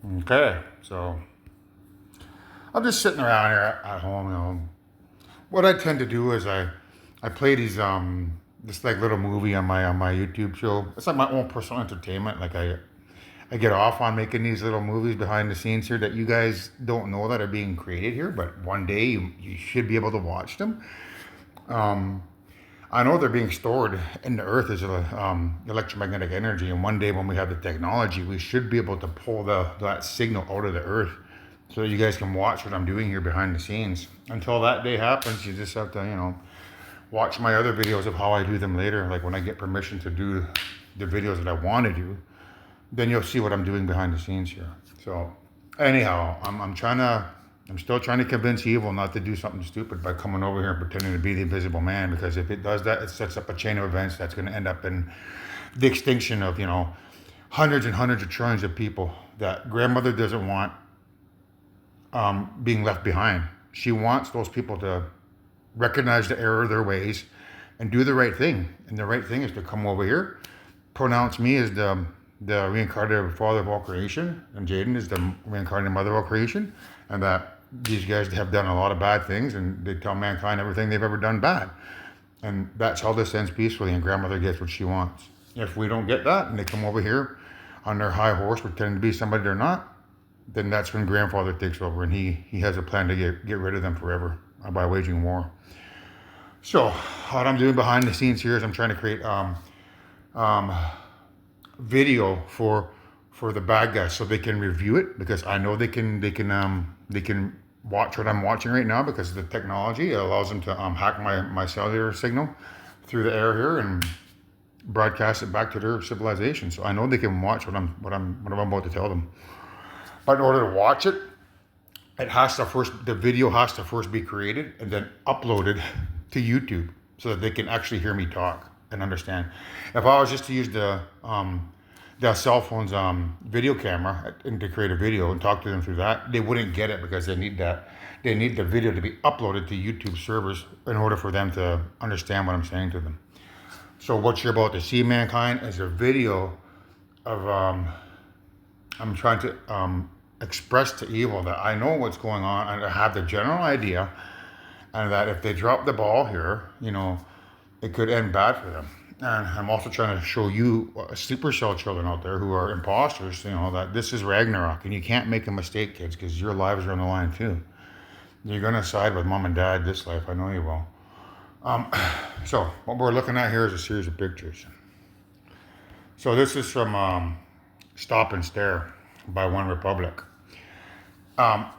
Okay, so I'm just sitting around here at home. What I tend to do is I play these this like little movie on my YouTube show. It's like my own personal entertainment. Like I get off on making these little movies behind the scenes here that you guys don't know that are being created here, but one day you should be able to watch them. Um, I know they're being stored in the earth as electromagnetic energy, and one day when we have the technology, we should be able to pull that signal out of the earth so that you guys can watch what I'm doing here behind the scenes. Until that day happens, you just have to, watch my other videos of how I do them later. Like when I get permission to do the videos that I want to do, then you'll see what I'm doing behind the scenes here. So, anyhow, I'm still trying to convince evil not to do something stupid by coming over here and pretending to be the invisible man. Because if it does that, it sets up a chain of events that's going to end up in the extinction of hundreds and hundreds of trillions of people that grandmother doesn't want being left behind. She wants those people to recognize the error of their ways and do the right thing. And the right thing is to come over here, pronounce me as the reincarnated father of all creation, and Jaden is the reincarnated mother of all creation, and that these guys have done a lot of bad things, and they tell mankind everything they've ever done bad. And that's how this ends peacefully, and grandmother gets what she wants. If we don't get that, and they come over here on their high horse pretending to be somebody they're not, then that's when grandfather takes over, and he has a plan to get rid of them forever by waging war. So what I'm doing behind the scenes here is I'm trying to create video for the bad guys so they can review it, because I know they can watch what I'm watching right now because of the technology. It allows them to hack my cellular signal through the air here and broadcast it back to their civilization. So I know they can watch what I'm about to tell them. But in order to watch it, the video has to first be created and then uploaded to YouTube so that they can actually hear me talk and understand. If I was just to use the cell phone's video camera and to create a video and talk to them through that, they wouldn't get it because they need that. They need the video to be uploaded to YouTube servers in order for them to understand what I'm saying to them. So what you're about to see, mankind, is a video of I'm trying to express to evil that I know what's going on and I have the general idea, and that if they drop the ball here, it could end bad for them. And I'm also trying to show you supercell children out there who are imposters, that this is Ragnarok and you can't make a mistake, kids, because your lives are on the line too. You're going to side with mom and dad this life. I know you will. So what we're looking at here is a series of pictures. So this is from Stop and Stare by One Republic. Now,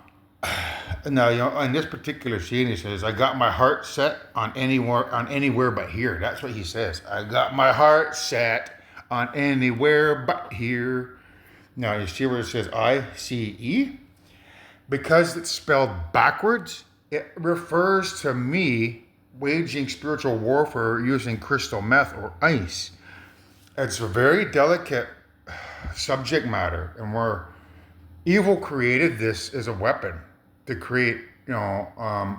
in this particular scene, he says, "I got my heart set on anywhere but here." That's what he says. I got my heart set on anywhere but here. Now, you see where it says ICE? Because it's spelled backwards, it refers to me waging spiritual warfare using crystal meth or ice. It's a very delicate subject matter, and where evil created this as a weapon to create, a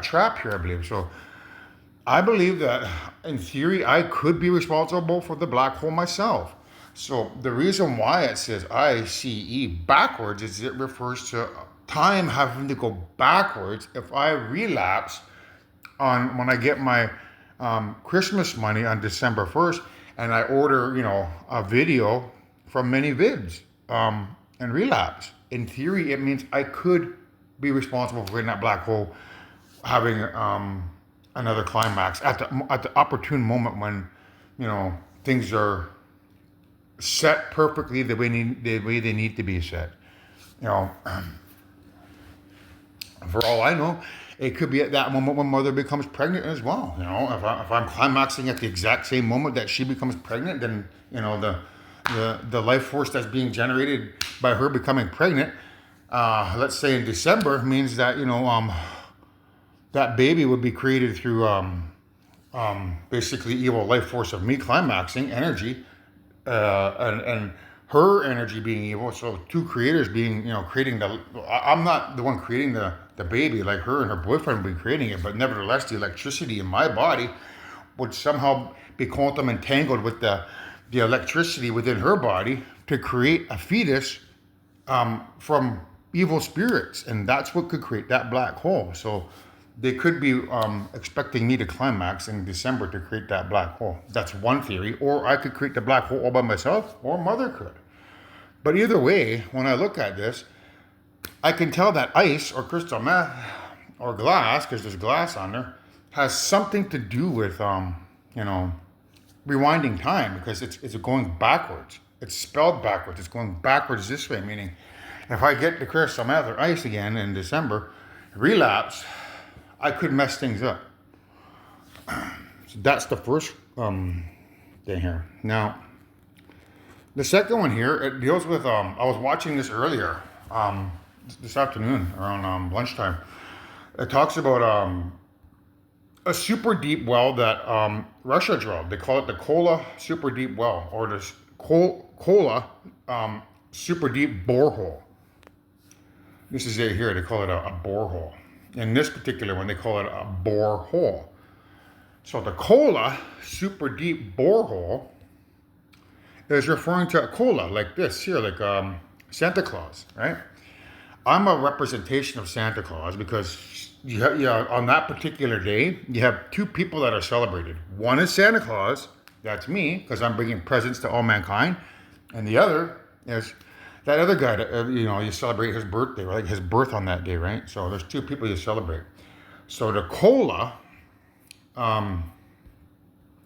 trap here, I believe. So I believe that, in theory, I could be responsible for the black hole myself. So the reason why it says ICE backwards is it refers to time having to go backwards if I relapse on when I get my Christmas money on December 1st and I order, a video from ManyVids and relapse. In theory, it means I could be responsible for in that black hole having another climax at the opportune moment when things are set perfectly the way they need to be set. For all I know, it could be at that moment when mother becomes pregnant as well. If I'm climaxing at the exact same moment that she becomes pregnant, then the life force that's being generated by her becoming pregnant, let's say in December, means that that baby would be created through basically evil life force of me climaxing energy, and her energy being evil. So two creators being creating I'm not the one creating the baby, like her and her boyfriend would be creating it, but nevertheless the electricity in my body would somehow be quantum entangled with the electricity within her body to create a fetus from evil spirits, and that's what could create that black hole. So they could be expecting me to climax in December to create that black hole. That's one theory. Or I could create the black hole all by myself, or Mother could. But either way, when I look at this, I can tell that ice or crystal meth or glass, because there's glass on there, has something to do with rewinding time, because it's going backwards. It's spelled backwards. It's going backwards this way, meaning if I get the crystal meth or ice again in December, relapse, I could mess things up. So that's the first thing here. Now, the second one here, it deals with, I was watching this earlier, this afternoon around lunchtime. It talks about a super deep well that Russia drilled. They call it the Kola super deep well, or the Kola super deep borehole. This is it here. They call it a borehole. In this particular one, they call it a borehole. So the Kola super deep borehole is referring to a cola like this here, like Santa Claus, right? I'm a representation of Santa Claus because on that particular day, you have two people that are celebrated. One is Santa Claus, that's me, because I'm bringing presents to all mankind. And the other is that other guy that, you celebrate his birthday, like his birth on that day, right? So there's two people you celebrate. So the cola,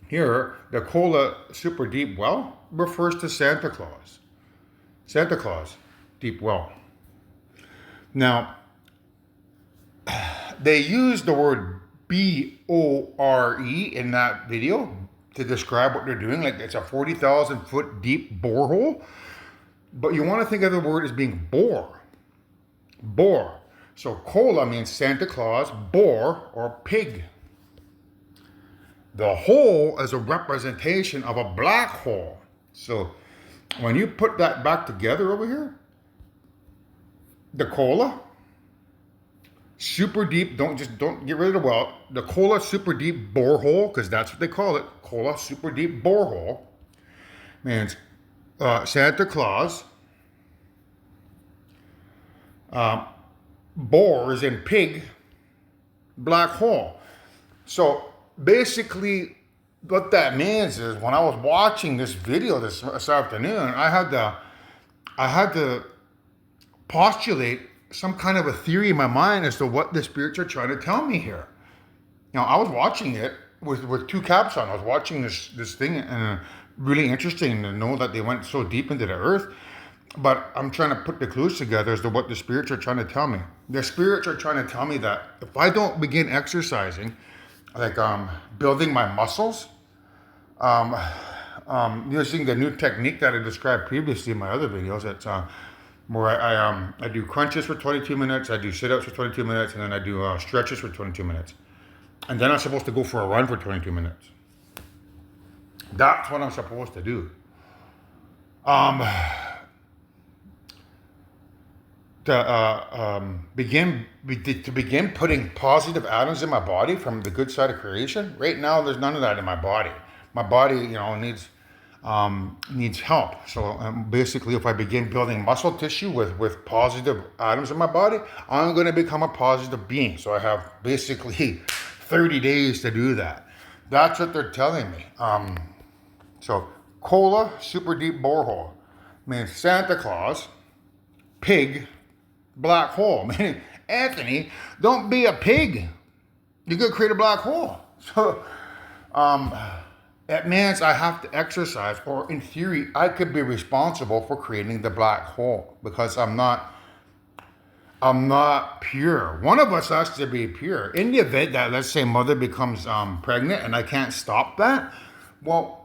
here, the Kola super deep well refers to Santa Claus. Santa Claus, deep well. Now, they use the word BORE in that video to describe what they're doing. Like it's a 40,000 foot deep borehole. But you want to think of the word as being bore. Bore. So Kola means Santa Claus, boar, or pig. The hole is a representation of a black hole. So when you put that back together over here, the Kola, super deep, don't get rid of the well. The Kola super deep borehole, because that's what they call it, Kola super deep borehole, means Santa Claus, boar is in pig, black hole. So basically what that means is when I was watching this video this afternoon, I had to postulate some kind of a theory in my mind as to what the spirits are trying to tell me here. Now, I was watching it with two caps on. I was watching this thing, and really interesting to know that they went so deep into the earth. But I'm trying to put the clues together as to what the spirits are trying to tell me. The spirits are trying to tell me that if I don't begin exercising, like building my muscles, using the new technique that I described previously in my other videos, it's where I do crunches for 22 minutes, I do sit-ups for 22 minutes, and then I do stretches for 22 minutes. And then I'm supposed to go for a run for 22 minutes. That's what I'm supposed to do. To begin putting positive atoms in my body from the good side of creation. Right now, there's none of that in my body. My body, needs help. So basically, if I begin building muscle tissue with positive atoms in my body, I'm going to become a positive being. So I have basically 30 days to do that. That's what they're telling me. So Kola super deep borehole means Santa Claus, pig, black hole. Meaning, Anthony, don't be a pig. You're going to create a black hole. So it means I have to exercise, or in theory, I could be responsible for creating the black hole because I'm not pure. One of us has to be pure. In the event that, let's say, mother becomes pregnant and I can't stop that, well,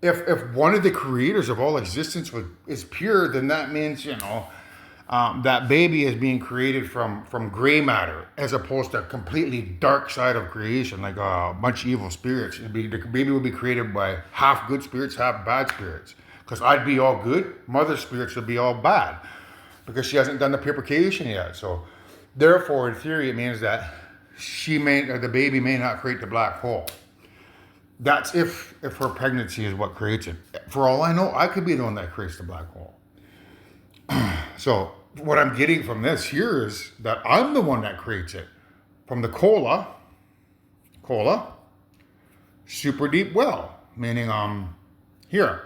if one of the creators of all existence is pure, then that means, that baby is being created from gray matter as opposed to a completely dark side of creation, like a bunch of evil spirits. The baby would be created by half good spirits, half bad spirits. Because I'd be all good, mother's spirits would be all bad because she hasn't done the purification yet. So therefore, in theory, it means that the baby may not create the black hole. That's if her pregnancy is what creates it. For all I know, I could be the one that creates the black hole. So what I'm getting from this here is that I'm the one that creates it. From the cola, super deep well, meaning here.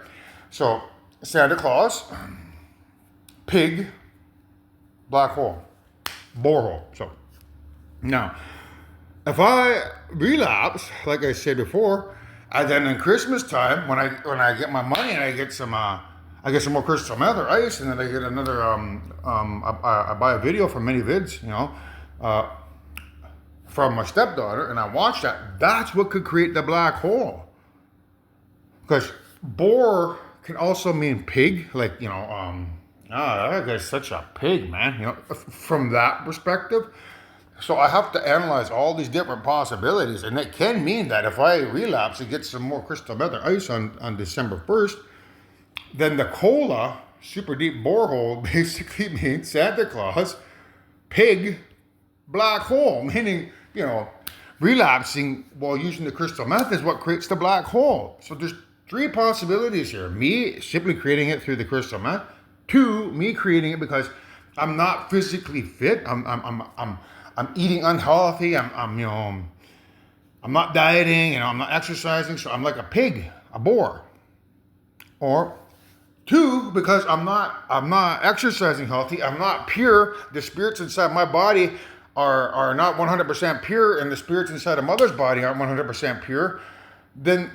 So Santa Claus, pig, black hole, borehole. So now, if I relapse, like I said before, and then in Christmas time, when I get my money and I get some more crystal meth or ice, and then I get another I buy a video from Many Vids, from my stepdaughter, and I watch that. That's what could create the black hole. Because boar can also mean pig, like that guy's such a pig, man. From that perspective. So I have to analyze all these different possibilities, and it can mean that if I relapse and get some more crystal meth or ice on December 1st, then the cola, super deep borehole, basically means Santa Claus, pig, black hole, meaning, relapsing while using the crystal meth is what creates the black hole. So there's 3 possibilities here. Me simply creating it through the crystal meth. 2, me creating it because I'm not physically fit. I'm eating unhealthy. I'm not dieting. I'm not exercising. So I'm like a pig, a boar. Or 2, because I'm not exercising healthy. I'm not pure. The spirits inside my body are not 100% pure, and the spirits inside a mother's body aren't 100% pure. Then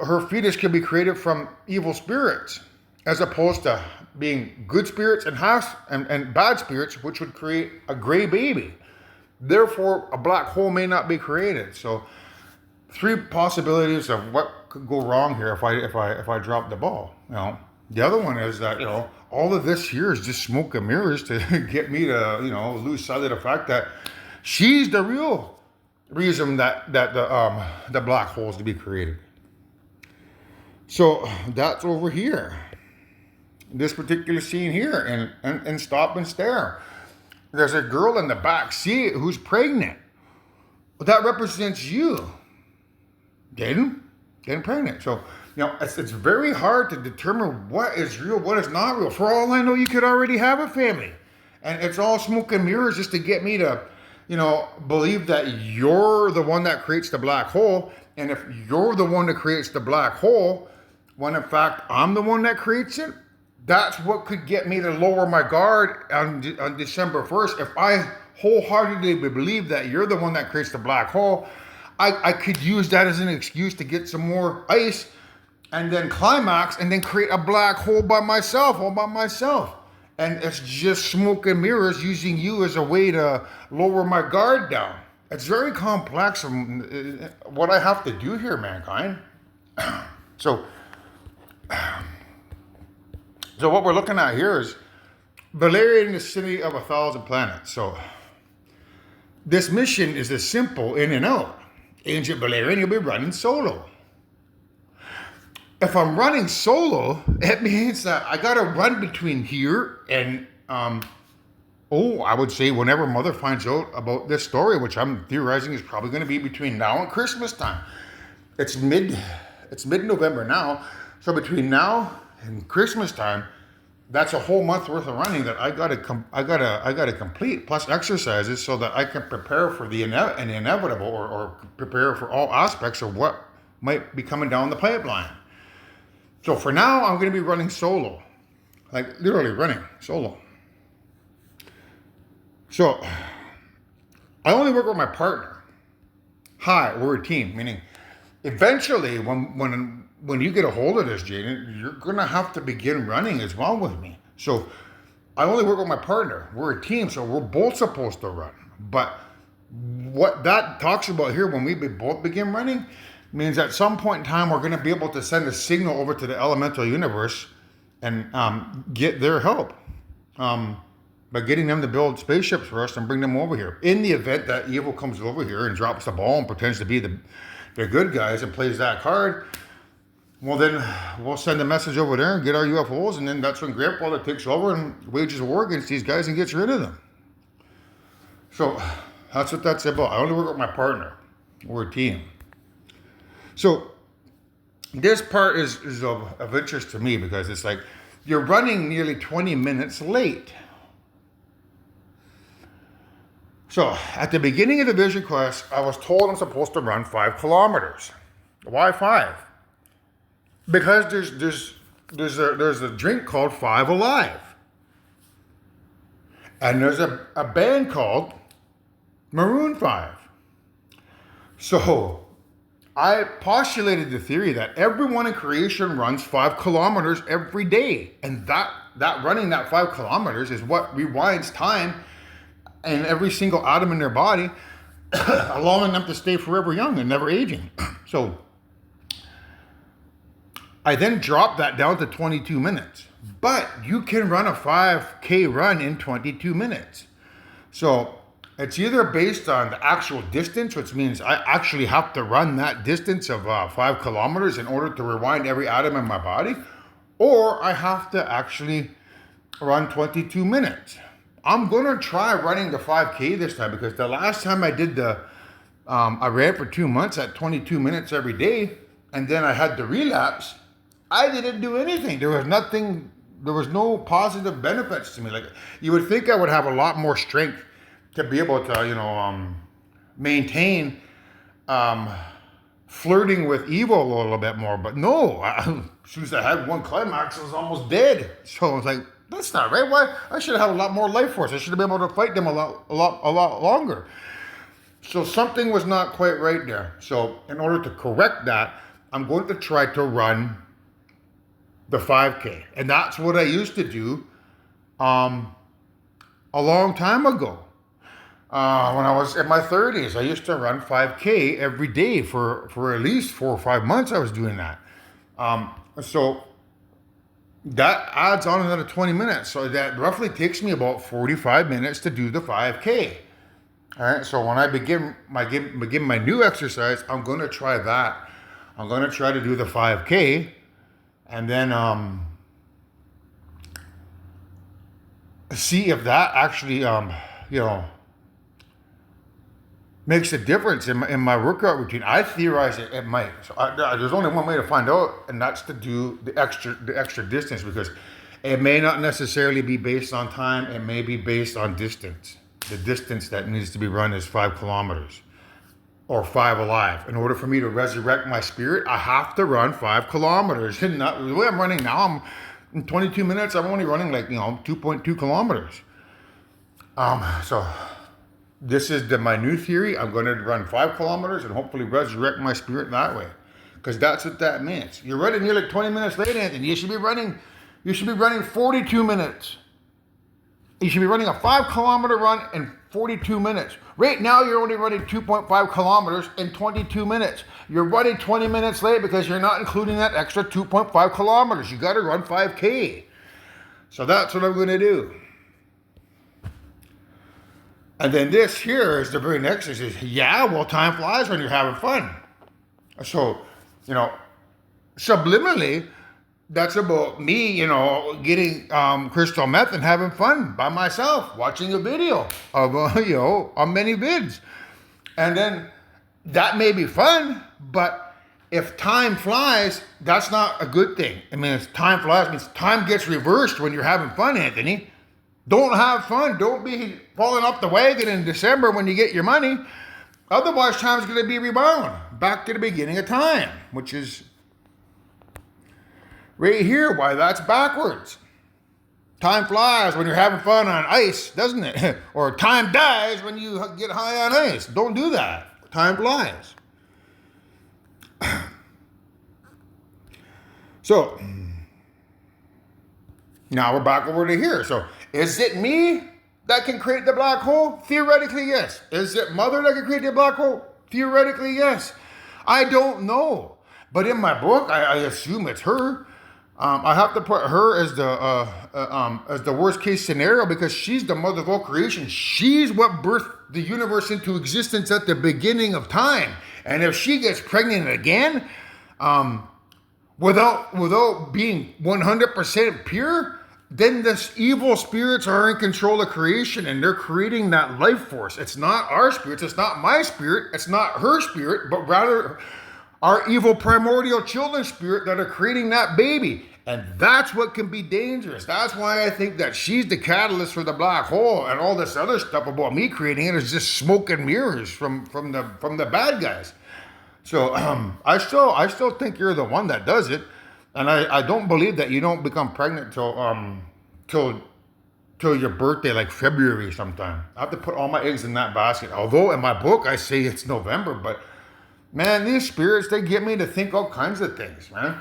her fetus can be created from evil spirits, as opposed to being good spirits and bad spirits, which would create a gray baby. Therefore, a black hole may not be created. So, 3 possibilities of what could go wrong here if I drop the ball. The other one is that all of this here is just smoke and mirrors to get me to lose sight of the fact that she's the real reason that the black hole is to be created. So that's over here. This particular scene here and Stop and Stare. There's a girl in the back seat who's pregnant. That represents you getting pregnant. So, it's very hard to determine what is real, what is not real. For all I know, you could already have a family. And it's all smoke and mirrors just to get me to, believe that you're the one that creates the black hole. And if you're the one that creates the black hole, when in fact I'm the one that creates it, that's what could get me to lower my guard on December 1st. If I wholeheartedly believe that you're the one that creates the black hole, I could use that as an excuse to get some more ice and then climax and then create a black hole by myself, all by myself. And it's just smoke and mirrors using you as a way to lower my guard down. It's very complex what I have to do here, mankind. So what we're looking at here is Valerian, the city of 1,000 planets. So this mission is as simple in and out. Agent Valerian, you'll be running solo. If I'm running solo, it means that I got to run between here and, I would say whenever Mother finds out about this story, which I'm theorizing is probably going to be between now and Christmas time. It's mid-November now. So between now and Christmas time, that's a whole month worth of running that I gotta complete, plus exercises, so that I can prepare for the inevitable, or prepare for all aspects of what might be coming down the pipeline. So for now, I'm going to be running solo, like literally running solo. So I only work with my partner. We're a team, meaning eventually when you get a hold of this, Jaden, you're going to have to begin running as well with me. So I only work with my partner. We're a team, so we're both supposed to run. But what that talks about here, when we both begin running, means at some point in time, we're going to be able to send a signal over to the elemental universe and get their help by getting them to build spaceships for us and bring them over here. In the event that evil comes over here and drops the ball and pretends to be the good guys and plays that card, well, then we'll send a message over there and get our UFOs, and then that's when Grandfather takes over and wages war against these guys and gets rid of them. So that's what that's about. I only work with my partner. We're a team. So this part is of interest to me, because it's like you're running nearly 20 minutes late. So at the beginning of the Vision Quest, I was told I'm supposed to run 5 kilometers. Why 5? Because there's a drink called Five Alive, and there's a band called Maroon 5. So I postulated the theory that everyone in creation runs 5 kilometers every day, and that running that 5 kilometers is what rewinds time in every single atom in their body, allowing them to stay forever young and never aging. So I then dropped that down to 22 minutes. But you can run a 5K run in 22 minutes. So it's either based on the actual distance, which means I actually have to run that distance of 5 kilometers in order to rewind every atom in my body, or I have to actually run 22 minutes. I'm going to try running the 5K this time, because the last time I did I ran for 2 months at 22 minutes every day, and then I had the relapse. I didn't do anything. There was no positive benefits to me. Like, you would think I would have a lot more strength to be able to, maintain flirting with evil a little bit more. But no, as soon as I had one climax, I was almost dead. So I was like, that's not right. Why? I should have had a lot more life force. I should have been able to fight them a lot longer. So something was not quite right there. So in order to correct that, I'm going to try to run the 5K. And that's what I used to do a long time ago. When I was in my 30s, I used to run 5K every day for at least 4 or 5 months. I was doing that. So that adds on another 20 minutes. So that roughly takes me about 45 minutes to do the 5K. All right. So when I begin my new exercise, I'm going to try that. I'm going to try to do the 5K. And then see if that actually, makes a difference in my workout routine. I theorize it might. So there's only one way to find out, and that's to do the extra distance, because it may not necessarily be based on time. It may be based on distance. The distance that needs to be run is 5 kilometers. Or 5 Alive. In order for me to resurrect my spirit, I have to run 5 kilometers. And not, the way I'm running now, in 22 minutes, I'm only running 2.2 kilometers. So this is my new theory. I'm going to run 5 kilometers and hopefully resurrect my spirit that way. Because that's what that means. You're running here 20 minutes late, Anthony. You should be running 42 minutes. You should be running a 5 kilometer run in 42 minutes. Right now, you're only running 2.5 kilometers in 22 minutes. You're running 20 minutes late because you're not including that extra 2.5 kilometers. You got to run 5K. So that's what I'm going to do. And then this here is the very next. It says, time flies when you're having fun. So, subliminally, that's about me, getting crystal meth and having fun by myself, watching a video of, on many vids. And then that may be fun, but if time flies, that's not a good thing. I mean, if time flies means time gets reversed when you're having fun, Anthony. Don't have fun. Don't be falling off the wagon in December when you get your money. Otherwise, time's going to be rewound back to the beginning of time, which is right here, why that's backwards. Time flies when you're having fun on ice, doesn't it? Or time dies when you get high on ice. Don't do that. Time flies. So, now we're back over to here. So, is it me that can create the black hole? Theoretically, yes. Is it Mother that can create the black hole? Theoretically, yes. I don't know. But in my book, I assume it's her. I have to put her as the worst case scenario, because she's the mother of all creation. She's what birthed the universe into existence at the beginning of time. And if she gets pregnant again, without being 100% pure, then the evil spirits are in control of creation, and they're creating that life force. It's not our spirits. It's not my spirit. It's not her spirit, but rather our evil primordial children's spirit that are creating that baby. And that's what can be dangerous. That's why I think that she's the catalyst for the black hole, and all this other stuff about me creating it is just smoke and mirrors from the bad guys. So I still think you're the one that does it, and I don't believe that you don't become pregnant till your birthday, like February sometime. I have to put all my eggs in that basket. Although in my book I say it's November, but man, these spirits, they get me to think all kinds of things, man.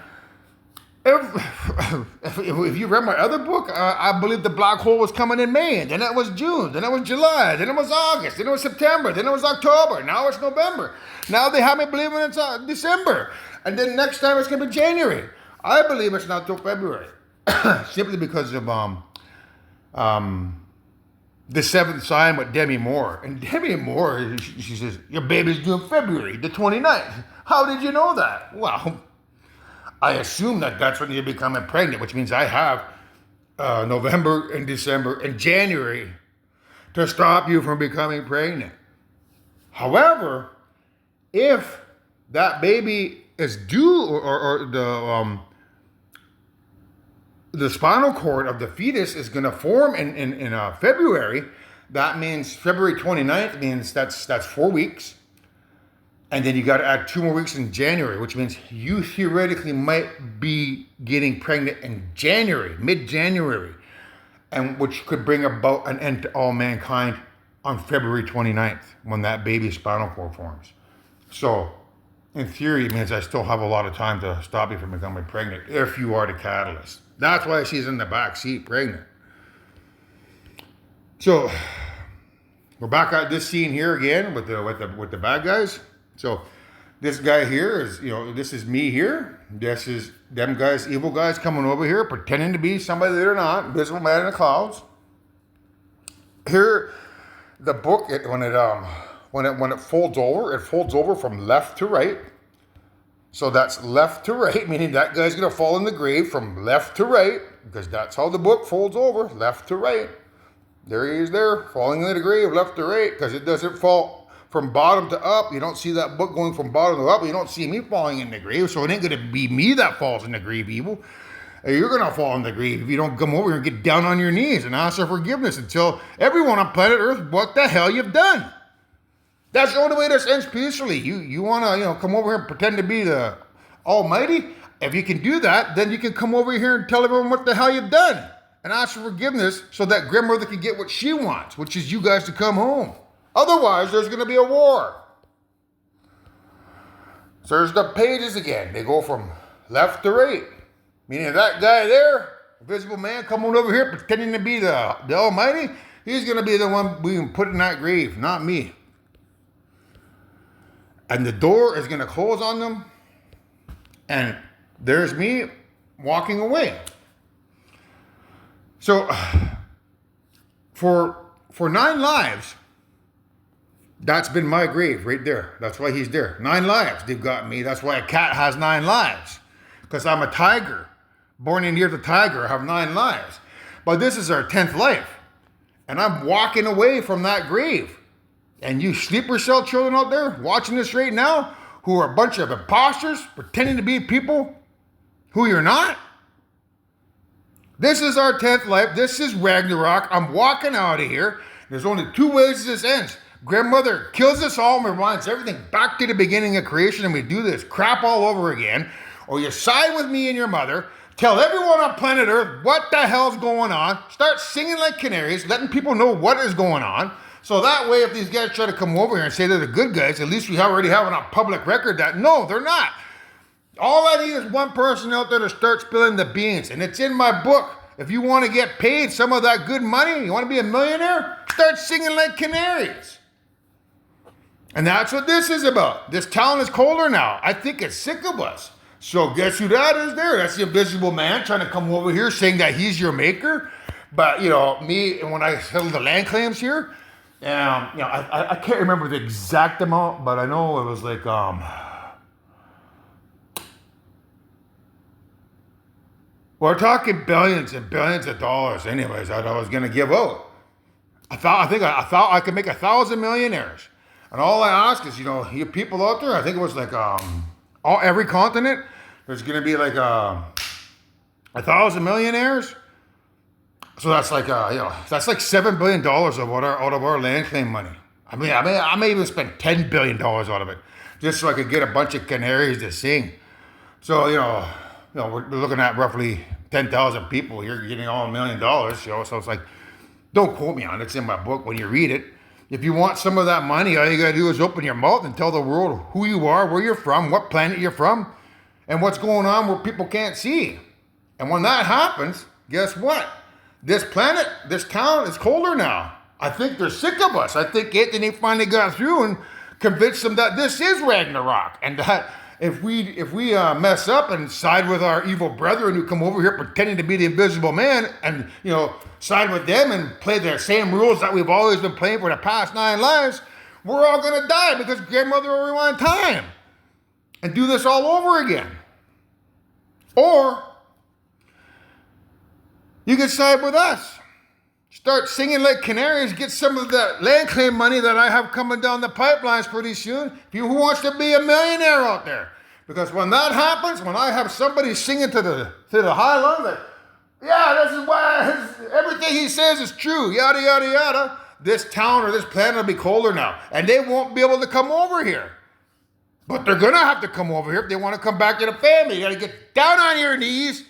If you read my other book, I believe the black hole was coming in May, and then it was June, then it was July, then it was August, then it was September, then it was October, now it's November. Now they have me believing it's December, and then next time it's going to be January. I believe it's not till February, simply because of the seventh sign with Demi Moore. And Demi Moore, she says, your baby's due February the 29th. How did you know that? Well, I assume that that's when you're becoming pregnant, which means I have November and December and January to stop you from becoming pregnant. However, if that baby is due, or the spinal cord of the fetus is going to form in February, that means February 29th means that's 4 weeks. And then you got to add 2 more weeks in January, which means you theoretically might be getting pregnant in January, mid-January, and which could bring about an end to all mankind on February 29th when that baby's spinal cord forms. So, in theory, it means I still have a lot of time to stop you from becoming pregnant if you are the catalyst. That's why she's in the back seat pregnant. So, we're back at this scene here again with the bad guys. So this guy here is, this is me here. This is them guys, evil guys coming over here, pretending to be somebody they're not. Visible man in the clouds. Here, the book, when it folds over from left to right. So that's left to right, meaning that guy's gonna fall in the grave from left to right, because that's how the book folds over, left to right. There he is there, falling into the grave, left to right, because it doesn't fall from bottom to up. You don't see that book going from bottom to up. You don't see me falling in the grave, so it ain't going to be me that falls in the grave, evil. You're going to fall in the grave if you don't come over here and get down on your knees and ask for forgiveness and tell everyone on planet Earth what the hell you've done. That's the only way this ends peacefully. You want to come over here and pretend to be the Almighty? If you can do that, then you can come over here and tell everyone what the hell you've done and ask for forgiveness so that grandmother can get what she wants, which is you guys to come home. Otherwise, there's going to be a war. So there's the pages again. They go from left to right. Meaning that guy there, invisible man coming over here pretending to be the Almighty, he's going to be the one being put in that grave, not me. And the door is going to close on them. And there's me walking away. So for 9 lives, that's been my grave right there. That's why he's there. 9 lives they've got me. That's why a cat has 9 lives. Because I'm a tiger. Born in year of the tiger, I have 9 lives. But this is our 10th life. And I'm walking away from that grave. And you sleeper cell children out there watching this right now, who are a bunch of imposters, pretending to be people who you're not. This is our 10th life. This is Ragnarok. I'm walking out of here. There's only 2 ways this ends. Grandmother kills us all and rewinds everything back to the beginning of creation, and we do this crap all over again. Or you side with me and your mother, tell everyone on planet Earth what the hell's going on, start singing like canaries, letting people know what is going on. So that way, if these guys try to come over here and say they're the good guys, at least we already have it on public record that no, they're not. All I need is one person out there to start spilling the beans, and it's in my book. If you want to get paid some of that good money, you want to be a millionaire, start singing like canaries. And that's what this is about. This town is colder now. I think it's sick of us. So guess who that is there? That's the invisible man trying to come over here saying that he's your maker. But, me, when I settled the land claims here, I can't remember the exact amount, but I know it was like, we're talking billions and billions of dollars anyways that I was going to give out. I thought I could make 1,000 millionaires. And all I ask is, you people out there, I think it was like every continent, there's going to be like 1,000 millionaires. So that's like that's like $7 billion of out of our land claim money. I may even spend $10 billion out of it just so I could get a bunch of canaries to sing. So we're looking at roughly 10,000 people here getting all $1 million. So it's like, don't quote me on it. It's in my book when you read it. If you want some of that money, all you gotta do is open your mouth and tell the world who you are, where you're from, what planet you're from, and what's going on where people can't see. And when that happens, guess what? This planet, this town is colder now. I think they're sick of us. I think Anthony finally got through and convinced them that this is Ragnarok, and that if we mess up and side with our evil brethren who come over here pretending to be the invisible man, and side with them and play the same rules that we've always been playing for the past 9 lives, we're all gonna die because grandmother will rewind time and do this all over again. Or you can side with us. Start singing like canaries, get some of that land claim money that I have coming down the pipelines pretty soon. Who wants to be a millionaire out there? Because when that happens, when I have somebody singing to the high line that, yeah, this is why everything he says is true, yada, yada, yada, this town or this planet will be colder now. And they won't be able to come over here. But they're going to have to come over here if they want to come back to the family. You got to get down on your knees.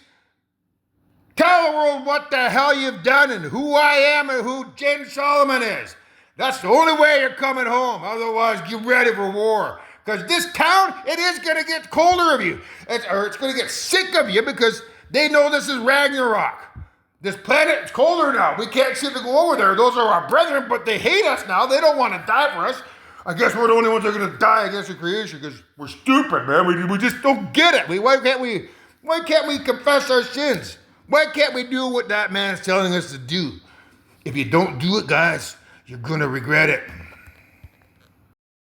Tell the world what the hell you've done and who I am and who Jen Solomon is. That's the only way you're coming home. Otherwise, get ready for war. Because this town, it is going to get colder of you. It's going to get sick of you because they know this is Ragnarok. This planet is colder now. We can't seem to go over there. Those are our brethren, but they hate us now. They don't want to die for us. I guess we're the only ones that are going to die against the creation because we're stupid, man. We just don't get it. Why can't we confess our sins? Why can't we do what that man's telling us to do? If you don't do it, guys, you're going to regret it.